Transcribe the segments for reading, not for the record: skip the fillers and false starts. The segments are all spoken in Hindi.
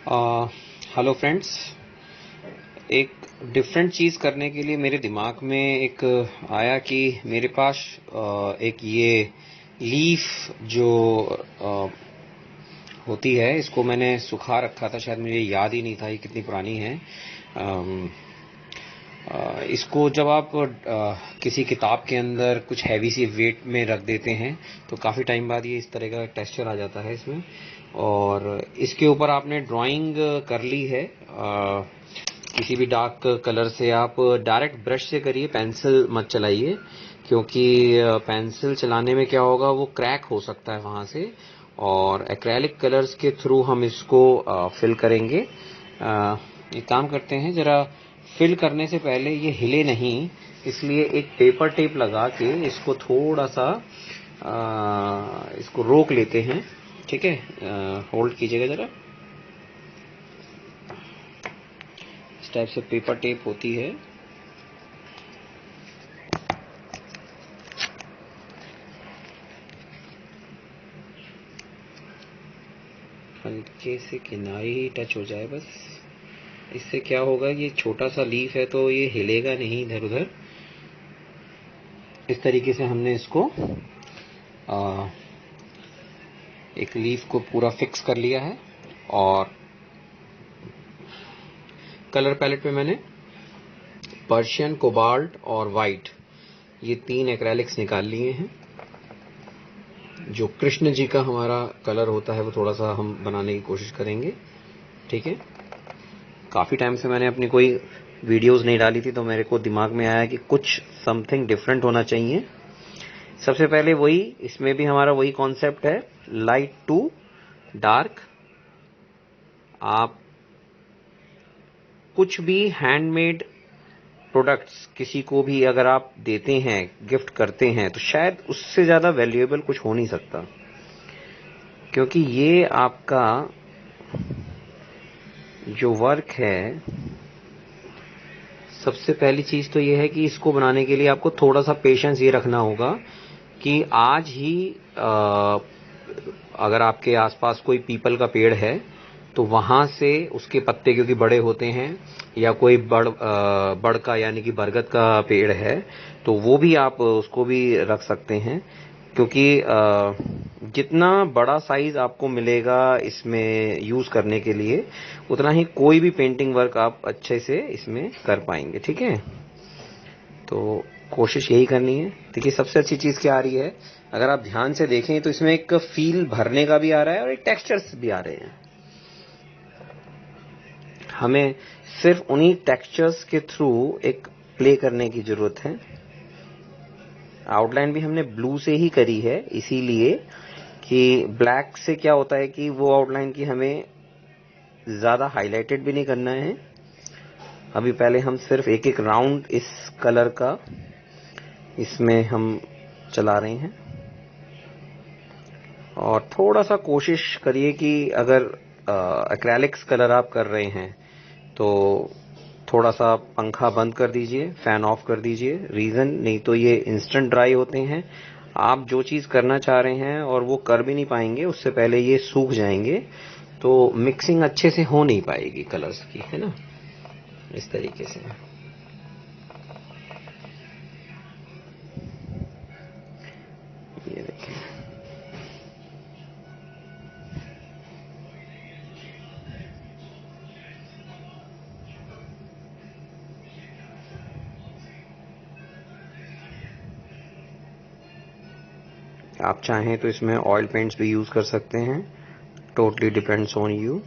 Hello friends. एक डिफरेंट चीज़ करने के लिए मेरे दिमाग में एक आया कि मेरे पास एक ये लीफ जो होती है, इसको मैंने सुखा रखा था। शायद मुझे याद ही नहीं था ये कितनी पुरानी है। अम, इसको जब आप किसी किताब के अंदर कुछ हैवी सी वेट में रख देते हैं तो काफ़ी टाइम बाद ये इस तरह का टेक्सचर आ जाता है इसमें। और इसके ऊपर आपने ड्राइंग कर ली है किसी भी डार्क कलर से। आप डायरेक्ट ब्रश से करिए, पेंसिल मत चलाइए, क्योंकि पेंसिल चलाने में क्या होगा, वो क्रैक हो सकता है वहाँ से। और एक्रेलिक कलर्स के थ्रू हम इसको फिल करेंगे। एक काम करते हैं, ज़रा फिल करने से पहले ये हिले नहीं, इसलिए एक पेपर टेप लगा के इसको थोड़ा सा इसको रोक लेते हैं। ठीक है, होल्ड कीजिएगा ज़रा। इस टाइप से पेपर टेप होती है। हल्के से किनारे ही टच हो जाए बस। इससे क्या होगा, ये छोटा सा लीफ है तो ये हिलेगा नहीं इधर उधर। इस तरीके से हमने इसको एक लीफ को पूरा फिक्स कर लिया है। और कलर पैलेट पे मैंने पर्शियन, कोबाल्ट और वाइट, ये 3 एक्रेलिक्स निकाल लिए हैं। जो कृष्ण जी का हमारा कलर होता है वो थोड़ा सा हम बनाने की कोशिश करेंगे। ठीक है, काफ़ी टाइम से मैंने अपनी कोई वीडियोस नहीं डाली थी, तो मेरे को दिमाग में आया कि कुछ समथिंग डिफरेंट होना चाहिए। सबसे पहले वही, इसमें भी हमारा वही कॉन्सेप्ट है, लाइट टू डार्क। आप कुछ भी हैंडमेड प्रोडक्ट्स किसी को भी अगर आप देते हैं, गिफ्ट करते हैं, तो शायद उससे ज़्यादा वैल्यूएबल कुछ हो नहीं सकता। क्योंकि ये आपका जो वर्क है, सबसे पहली चीज़ तो ये है कि इसको बनाने के लिए आपको थोड़ा सा पेशेंस ये रखना होगा कि आज ही अगर आपके आसपास कोई पीपल का पेड़ है तो वहाँ से उसके पत्ते, क्योंकि बड़े होते हैं, या कोई बड़ का यानी कि बरगद का पेड़ है, तो वो भी आप उसको भी रख सकते हैं। क्योंकि जितना बड़ा साइज आपको मिलेगा इसमें यूज़ करने के लिए, उतना ही कोई भी पेंटिंग वर्क आप अच्छे से इसमें कर पाएंगे। ठीक है, तो कोशिश यही करनी है। देखिए, सबसे अच्छी चीज़ क्या आ रही है, अगर आप ध्यान से देखें तो इसमें एक फील भरने का भी आ रहा है और एक टेक्सचर्स भी आ रहे हैं। हमें सिर्फ उन्हीं टेक्सचर्स के थ्रू एक प्ले करने की जरूरत है। आउटलाइन भी हमने ब्लू से ही करी है, इसीलिए कि ब्लैक से क्या होता है कि वो आउटलाइन की हमें ज़्यादा हाईलाइटेड भी नहीं करना है। अभी पहले हम सिर्फ एक एक राउंड इस कलर का इसमें हम चला रहे हैं। और थोड़ा सा कोशिश करिए कि अगर एक्रेलिक्स कलर आप कर रहे हैं तो थोड़ा सा पंखा बंद कर दीजिए, फैन ऑफ कर दीजिए। रीज़न, नहीं तो ये इंस्टेंट ड्राई होते हैं। आप जो चीज़ करना चाह रहे हैं और वो कर भी नहीं पाएंगे, उससे पहले ये सूख जाएंगे, तो मिक्सिंग अच्छे से हो नहीं पाएगी कलर्स की, है ना। इस तरीके से ये देखें। आप चाहें तो इसमें ऑयल पेंट्स भी यूज़ कर सकते हैं, टोटली डिपेंड्स ऑन यू।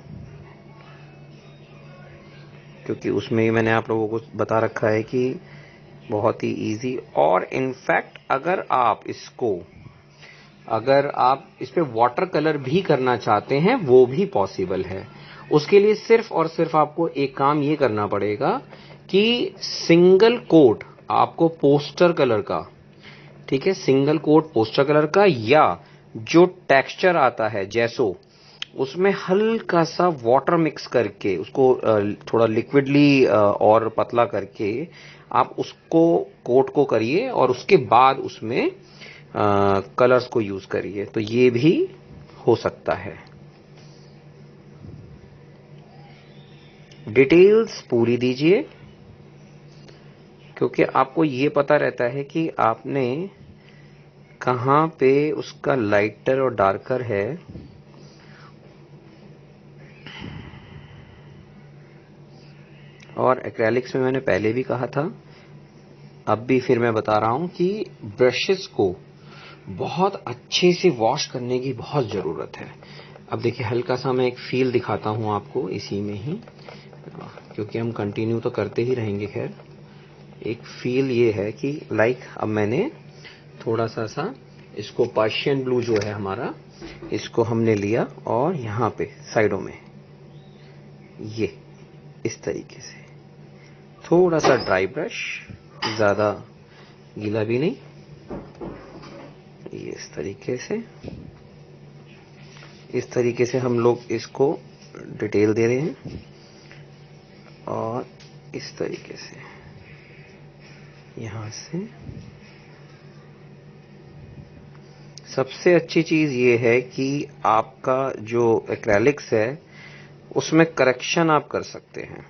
क्योंकि उसमें ही मैंने आप लोगों को बता रखा है कि बहुत ही इजी। और इनफैक्ट अगर आप इस पे वाटर कलर भी करना चाहते हैं, वो भी पॉसिबल है। उसके लिए सिर्फ और सिर्फ आपको एक काम ये करना पड़ेगा कि सिंगल कोट आपको पोस्टर कलर का, ठीक है, सिंगल कोट पोस्टर कलर का, या जो टेक्सचर आता है जैसो, उसमें हल्का सा वाटर मिक्स करके उसको थोड़ा लिक्विडली और पतला करके आप उसको कोट को करिए और उसके बाद उसमें कलर्स को यूज करिए, तो ये भी हो सकता है। डिटेल्स पूरी दीजिए, क्योंकि आपको ये पता रहता है कि आपने कहाँ पे उसका लाइटर और डार्कर है। और एक्रेलिक्स में मैंने पहले भी कहा था, अब भी फिर मैं बता रहा हूं कि ब्रशेस को बहुत अच्छे से वॉश करने की बहुत जरूरत है। अब देखिए, हल्का सा मैं एक फील दिखाता हूं आपको इसी में ही, क्योंकि हम कंटिन्यू तो करते ही रहेंगे। खैर, एक फील ये है कि अब मैंने थोड़ा सा इसको पर्शियन ब्लू जो है हमारा, इसको हमने लिया और यहाँ पे साइडों में ये इस तरीके से थोड़ा सा ड्राई ब्रश, ज्यादा गीला भी नहीं, ये इस तरीके से हम लोग इसको डिटेल दे रहे हैं। और इस तरीके से यहां से सबसे अच्छी चीज ये है कि आपका जो एक्रेलिक्स है उसमें करेक्शन आप कर सकते हैं।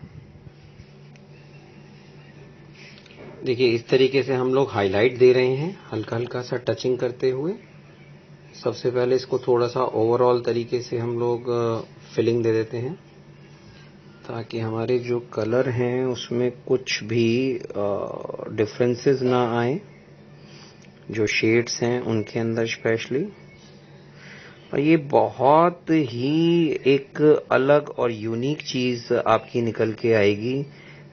देखिए, इस तरीके से हम लोग हाईलाइट दे रहे हैं, हल्का हल्का सा टचिंग करते हुए। सबसे पहले इसको थोड़ा सा ओवरऑल तरीके से हम लोग फिलिंग दे देते हैं, ताकि हमारे जो कलर हैं उसमें कुछ भी डिफरेंसेस ना आए, जो शेड्स हैं उनके अंदर स्पेशली। और ये बहुत ही एक अलग और यूनिक चीज आपकी निकल के आएगी।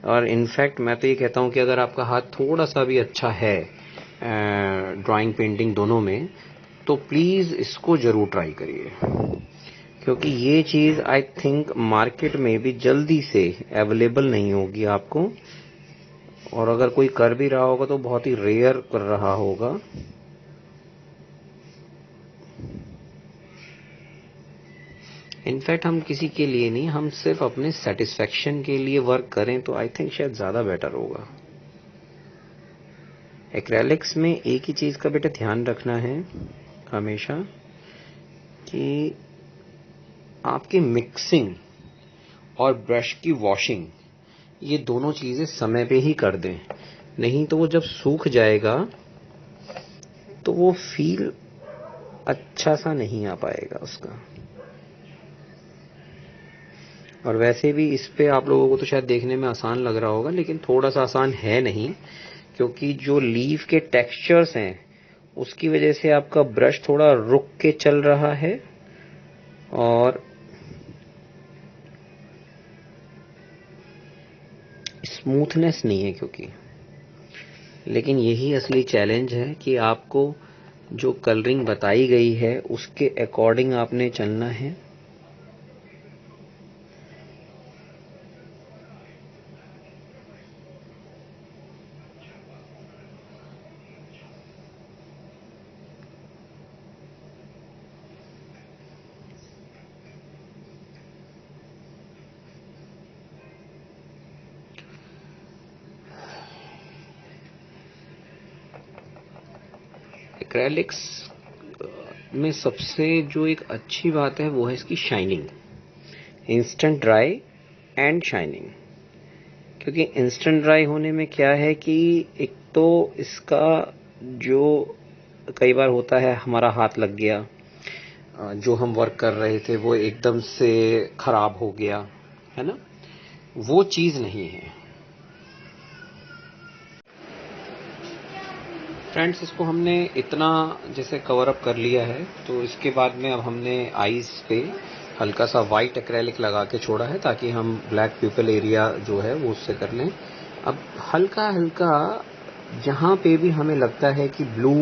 और इनफैक्ट मैं तो ये कहता हूं कि अगर आपका हाथ थोड़ा सा भी अच्छा है ड्राइंग पेंटिंग दोनों में, तो प्लीज इसको जरूर ट्राई करिए, क्योंकि ये चीज आई थिंक मार्केट में भी जल्दी से अवेलेबल नहीं होगी आपको। और अगर कोई कर भी रहा होगा तो बहुत ही रेयर कर रहा होगा। इनफैक्ट हम किसी के लिए नहीं, हम सिर्फ अपने सेटिस्फेक्शन के लिए वर्क करें तो आई थिंक शायद ज्यादा बेटर होगा। एक्रेलिक्स में एक ही चीज का बेटा ध्यान रखना है हमेशा, कि आपकी मिक्सिंग और ब्रश की वॉशिंग, ये दोनों चीजें समय पे ही कर दें। नहीं तो वो जब सूख जाएगा तो वो फील अच्छा सा नहीं आ पाएगा उसका। और वैसे भी इस पे आप लोगों को तो शायद देखने में आसान लग रहा होगा, लेकिन थोड़ा सा आसान है नहीं, क्योंकि जो लीफ के टेक्सचर्स हैं उसकी वजह से आपका ब्रश थोड़ा रुक के चल रहा है और स्मूथनेस नहीं है क्योंकि। लेकिन यही असली चैलेंज है कि आपको जो कलरिंग बताई गई है उसके अकॉर्डिंग आपने चलना है। एक्रेलिक्स में सबसे जो एक अच्छी बात है वो है इसकी shining, instant dry and shining. क्योंकि इंस्टेंट ड्राई होने में क्या है कि एक तो इसका जो कई बार होता है हमारा हाथ लग गया, जो हम वर्क कर रहे थे वो एकदम से खराब हो गया, है ना, वो चीज नहीं है। फ्रेंड्स, इसको हमने इतना जैसे कवर अप कर लिया है, तो इसके बाद में अब हमने आईज पे हल्का सा वाइट एक्रेलिक लगा के छोड़ा है, ताकि हम ब्लैक प्यूपल एरिया जो है वो उससे कर लें। अब हल्का हल्का जहाँ पे भी हमें लगता है कि ब्लू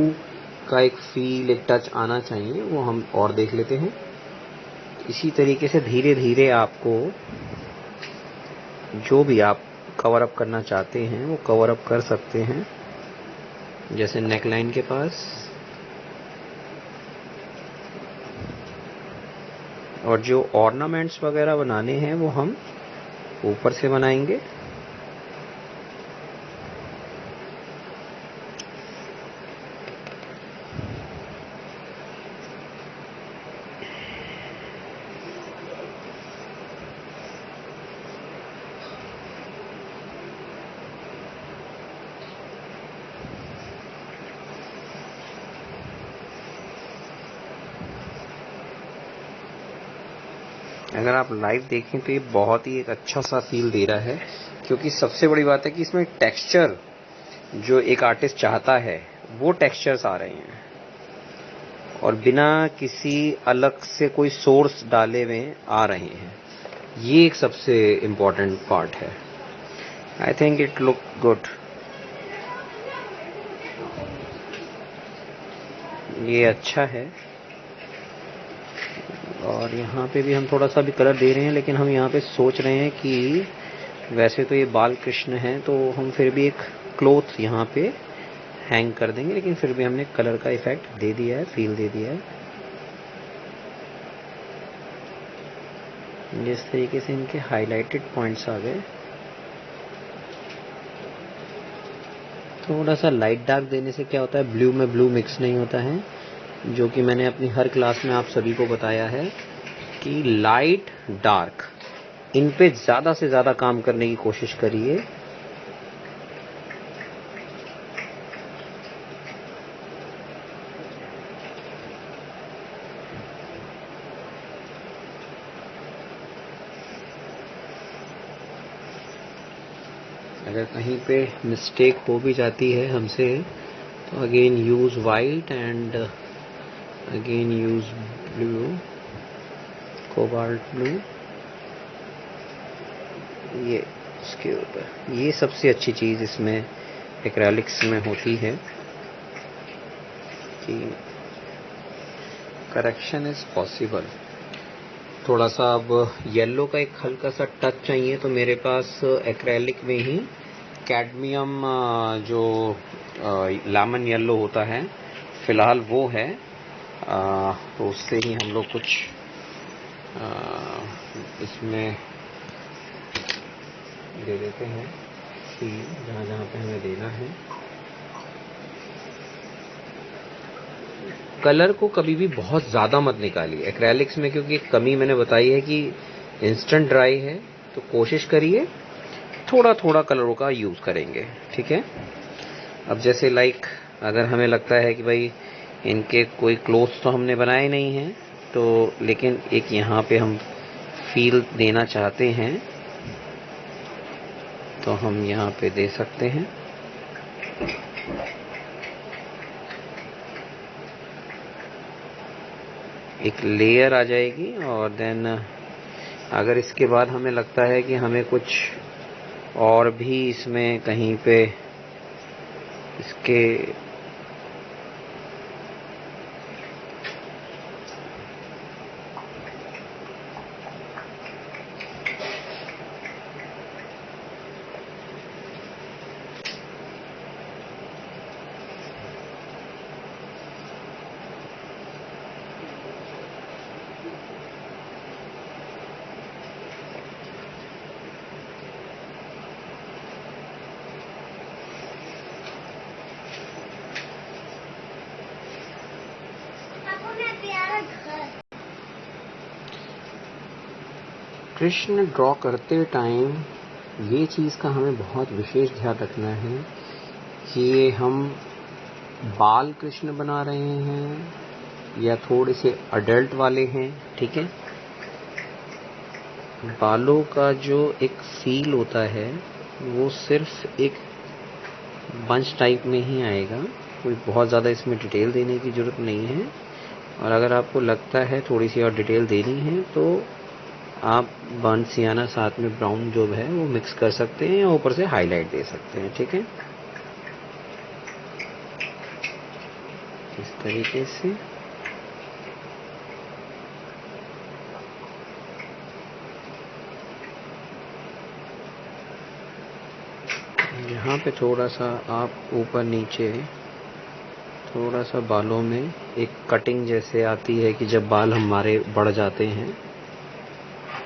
का एक फील, एक टच आना चाहिए, वो हम और देख लेते हैं। इसी तरीके से धीरे धीरे आपको जो भी आप कवर अप करना चाहते हैं वो कवर अप कर सकते हैं। जैसे नेक लाइन के पास, और जो ऑर्नामेंट्स वगैरह बनाने हैं वो हम ऊपर से बनाएंगे। अगर आप लाइव देखें तो ये बहुत ही एक अच्छा सा फील दे रहा है, क्योंकि सबसे बड़ी बात है कि इसमें टेक्सचर जो एक आर्टिस्ट चाहता है वो टेक्सचर्स आ रहे हैं और बिना किसी अलग से कोई सोर्स डाले हुए आ रहे हैं। ये एक सबसे इम्पोर्टेंट पार्ट है। I think it look good. ये अच्छा है। और यहाँ पे भी हम थोड़ा सा भी कलर दे रहे हैं, लेकिन हम यहाँ पे सोच रहे हैं कि वैसे तो ये बाल कृष्ण है तो हम फिर भी एक क्लोथ यहाँ पे हैंग कर देंगे, लेकिन फिर भी हमने कलर का इफेक्ट दे दिया है, फील दे दिया है। जिस तरीके से इनके हाइलाइटेड पॉइंट्स आ गए, थोड़ा सा लाइट डार्क देने से क्या होता है, ब्लू में ब्लू मिक्स नहीं होता है, जो कि मैंने अपनी हर क्लास में आप सभी को बताया है कि लाइट डार्क इन पे ज़्यादा से ज़्यादा काम करने की कोशिश करिए। अगर कहीं पे मिस्टेक हो भी जाती है हमसे तो again use white and again use blue, cobalt blue. ये इसके ऊपर ये सबसे अच्छी चीज़ इसमें एक्रेलिक्स में होती है कि करेक्शन इज़ पॉसिबल। थोड़ा सा अब येलो का एक हल्का सा टच चाहिए तो मेरे पास एक्रेलिक में ही कैडमियम जो लेमन येलो होता है फ़िलहाल वो है, तो उससे ही हम लोग कुछ इसमें दे देते हैं फील जहाँ जहाँ पे हमें देना है। कलर को कभी भी बहुत ज़्यादा मत निकालिए एक्रेलिक्स में, क्योंकि एक कमी मैंने बताई है कि इंस्टेंट ड्राई है, तो कोशिश करिए थोड़ा थोड़ा कलरों का यूज़ करेंगे, ठीक है। अब जैसे लाइक अगर हमें लगता है कि भाई इनके कोई क्लोथ्स तो हमने बनाए नहीं हैं, तो लेकिन एक यहाँ पे हम फील देना चाहते हैं तो हम यहाँ पे दे सकते हैं। एक लेयर आ जाएगी और देन अगर इसके बाद हमें लगता है कि हमें कुछ और भी इसमें कहीं पे इसके कृष्ण ड्रॉ करते टाइम ये चीज़ का हमें बहुत विशेष ध्यान रखना है कि हम बाल कृष्ण बना रहे हैं या थोड़े से अडल्ट वाले हैं, ठीक है। बालों का जो एक फील होता है वो सिर्फ एक बंच टाइप में ही आएगा, कोई बहुत ज़्यादा इसमें डिटेल देने की ज़रूरत नहीं है। और अगर आपको लगता है थोड़ी सी और डिटेल देनी है तो आप बर्न सियाना साथ में ब्राउन जो है वो मिक्स कर सकते हैं या ऊपर से हाईलाइट दे सकते हैं, ठीक है। इस तरीके से यहाँ पे थोड़ा सा आप ऊपर नीचे थोड़ा सा बालों में एक कटिंग जैसे आती है कि जब बाल हमारे बढ़ जाते हैं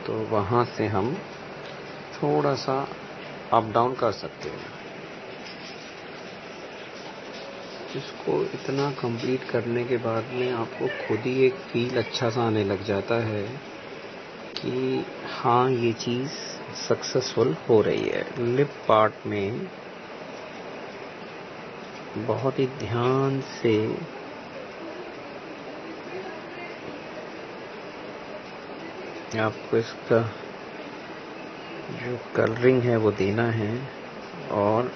तो वहाँ से हम थोड़ा सा अप डाउन कर सकते हैं। इसको इतना कंप्लीट करने के बाद में आपको खुद ही एक फील अच्छा सा आने लग जाता है कि हाँ ये चीज़ सक्सेसफुल हो रही है। लिप पार्ट में बहुत ही ध्यान से आपको इसका जो कलरिंग है वो देना है, और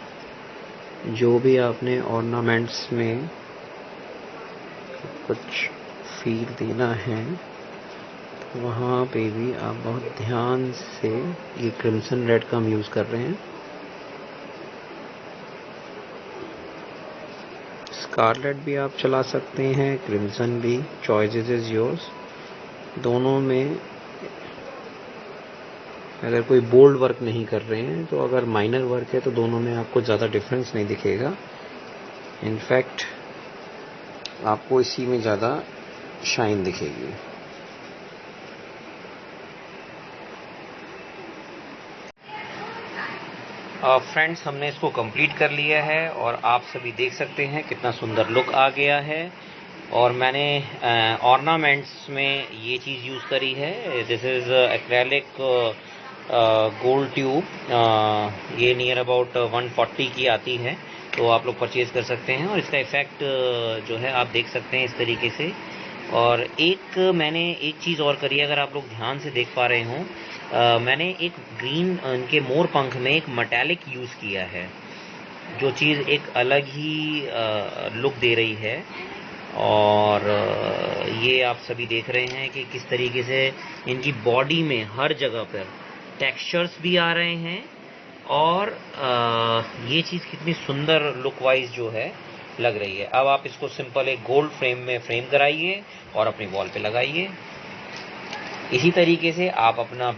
जो भी आपने ऑर्नामेंट्स में कुछ फील देना है तो वहाँ पे भी आप बहुत ध्यान से, ये क्रिम्सन रेड का हम यूज़ कर रहे हैं। स्कारलेट भी आप चला सकते हैं, क्रिम्सन भी, चॉइसेस इज योर्स। दोनों में अगर कोई बोल्ड वर्क नहीं कर रहे हैं तो, अगर माइनर वर्क है तो दोनों में आपको ज़्यादा डिफरेंस नहीं दिखेगा। इनफैक्ट आपको इसी में ज़्यादा शाइन दिखेगी। फ्रेंड्स, हमने इसको कंप्लीट कर लिया है और आप सभी देख सकते हैं कितना सुंदर लुक आ गया है। और मैंने ऑर्नामेंट्स में ये चीज़ यूज़ करी है। This is acrylic gold tube. ये नियर अबाउट 140 की आती है, तो आप लोग परचेज कर सकते हैं। और इसका इफ़ेक्ट जो है आप देख सकते हैं इस तरीके से। और एक मैंने एक चीज़ और करी है, अगर आप लोग ध्यान से देख पा रहे हों, मैंने एक ग्रीन इनके मोर पंख में एक मेटालिक यूज़ किया है, जो चीज़ एक अलग ही लुक दे रही है। और ये आप सभी देख रहे हैं कि किस तरीके से इनकी बॉडी में हर जगह पर टेक्सचर्स भी आ रहे हैं। और ये चीज़ कितनी सुंदर लुक वाइज जो है लग रही है। अब आप इसको सिंपल एक गोल्ड फ्रेम में फ्रेम कराइए और अपनी वॉल पे लगाइए। इसी तरीके से आप अपना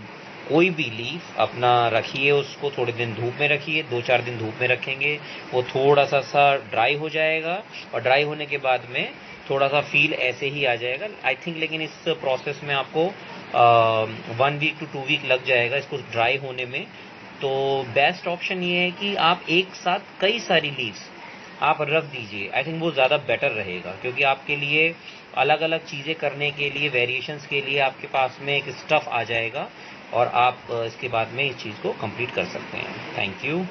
कोई भी लीफ अपना रखिए, उसको थोड़े दिन धूप में रखिए। 2-4 दिन धूप में रखेंगे, वो थोड़ा सा ड्राई हो जाएगा, और ड्राई होने के बाद में थोड़ा सा फील ऐसे ही आ जाएगा, आई थिंक। लेकिन इस प्रोसेस में आपको 1 वीक to 2 वीक लग जाएगा इसको ड्राई होने में। तो बेस्ट ऑप्शन ये है कि आप एक साथ कई सारी लीव्स आप रख दीजिए। आई थिंक वो ज़्यादा बेटर रहेगा, क्योंकि आपके लिए अलग अलग चीज़ें करने के लिए, वेरिएशंस के लिए आपके पास में एक स्टफ़ आ जाएगा, और आप इसके बाद में इस चीज़ को कंप्लीट कर सकते हैं। Thank you.